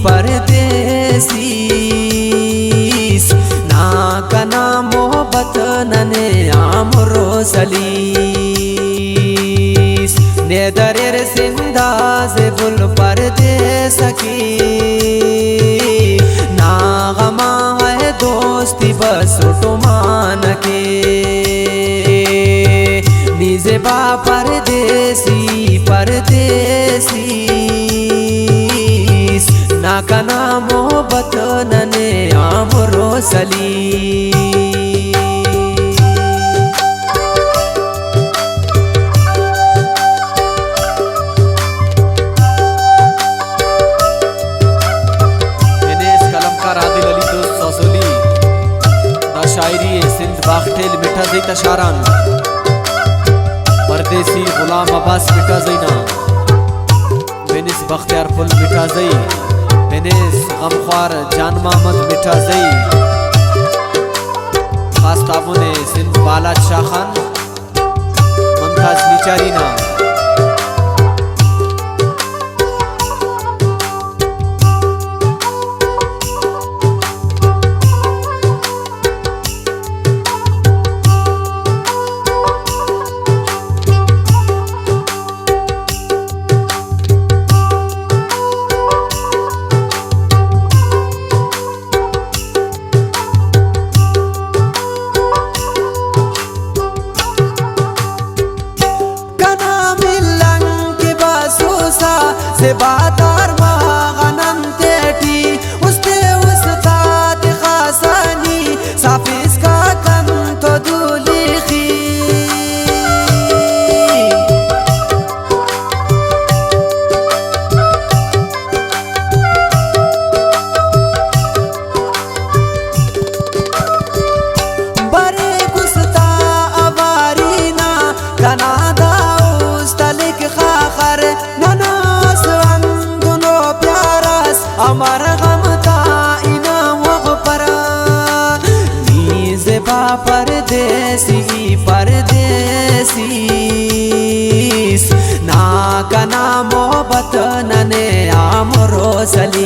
परदेसी ना कना मोहब्बत नने आमरो सलीस ने दरेर सिंधा से बुल परदेस की ना गमा है दोस्ती बस उटुमान के निजे बा परदेसी परदेसी ना कना मोहब्बत नने आमरो सली शायरी सिंध बाख्टेल मिठा जई तशारान परदेसी गुलाम अब्बास मिठा जईना बेनिस बख्तियार फुल मिठा जई बेनिस गमख्वार जान मोहम्मद मिठा जई खास ताबुने सिंध बालाद शाह खान मुमताज निचारीना से बातार मागनन तेटी उसते उसतात खासानी साफिस का कन तो दूलिखी बरे गुस्ता अवारीना कनादा उस्तलिक खाखर नना अमर गमता इना वगपरा नीज़े बा परदेसी परदेसी ना कना मोहब्बत नने आमरो सलीस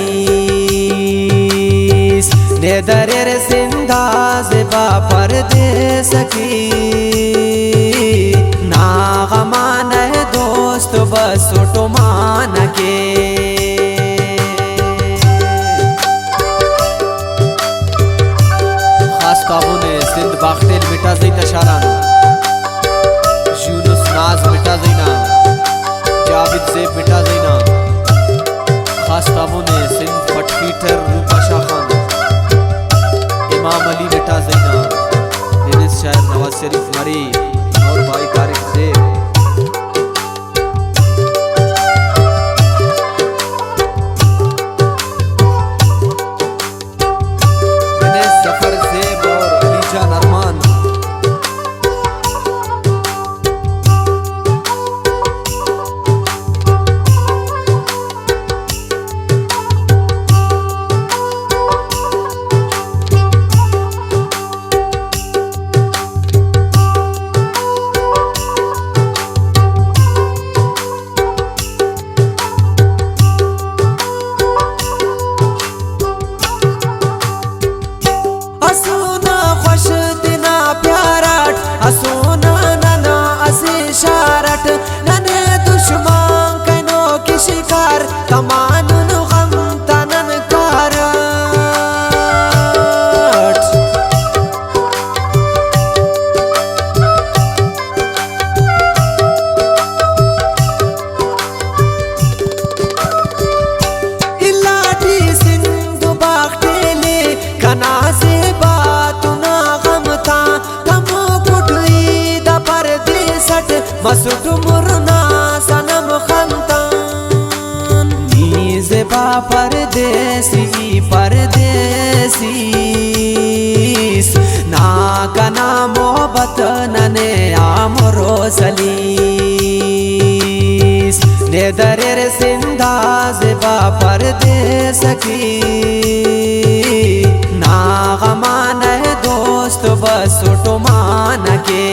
ने दरेर सिंधा से बा परदेस की ना गमान है दोस्त बस उटुमान के ताबुने सिंध बाख्टेल मिठा जई तशारान यूनुस नाज मिठा जईना जाविद ज़ेब मिठा जईना खास ताबुने सिंध फटफीटर रूपा शाह खान इमाम अली मिठा जईना निनिस शायर नवाज शरीफ मरी और भाई तारिक ज़ेब असोना नना असे शारट नने दुश्मन कनो की शिकार तमानुन गम तनन कारट इलाठी सिंध बाख्टेले कना से बातुना गमता मसुट मुरना सनम खंतान नीज़े बा परदेसी परदेसी ना कना मोहब्बत नने आमरो सलीस ने दरेर सिंधा से बा परदेस की ना गमान है दोस्त बस उटुमान के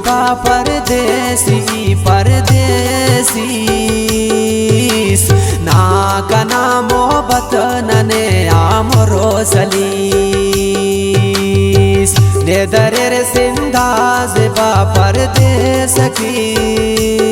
जेबा परदेसी परदेसीस ना कना मोहब्बत नने आमरो सलीस ने दरेर सिंधा जेबा परदेस की